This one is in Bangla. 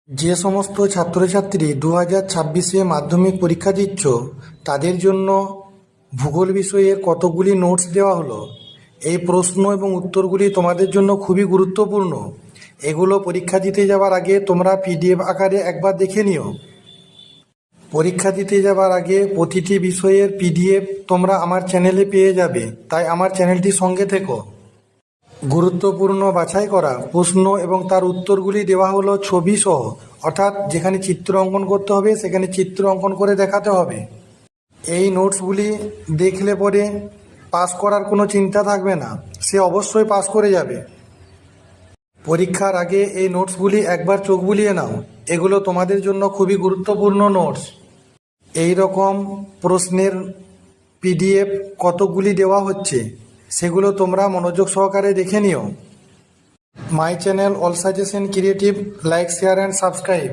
যে সমস্ত ছাত্রছাত্রী 2026-এ মাধ্যমিক পরীক্ষা দিচ্ছ তাদের জন্য ভূগোল বিষয়ের কতগুলি নোটস দেওয়া হলো। এই প্রশ্ন এবং উত্তরগুলি তোমাদের জন্য খুবই গুরুত্বপূর্ণ। এগুলো পরীক্ষা দিতে যাওয়ার আগে তোমরা পিডিএফ আকারে একবার দেখে নিও। পরীক্ষা দিতে যাওয়ার আগে প্রতিটি বিষয়ের পিডিএফ তোমরা আমার চ্যানেলে পেয়ে যাবে, তাই আমার চ্যানেলটির সঙ্গে থেকো। গুরুত্বপূর্ণ বাছাই করা প্রশ্ন এবং তার উত্তরগুলি দেওয়া হলো ছবি সহ, অর্থাৎ যেখানে চিত্র অঙ্কন করতে হবে সেখানে চিত্র অঙ্কন করে দেখাতে হবে। এই নোটসগুলি দেখলে পরে পাস করার কোনো চিন্তা থাকবে না, সে অবশ্যই পাস করে যাবে। পরীক্ষার আগে এই নোটসগুলি একবার চোখ বুলিয়ে নাও, এগুলো তোমাদের জন্য খুবই গুরুত্বপূর্ণ নোটস। এই রকম প্রশ্নের পিডিএফ কতগুলি দেওয়া হচ্ছে সেগুলো তোমরা মনোযোগ সহকারে দেখে নিও। My channel all suggestion creative, like, share and subscribe.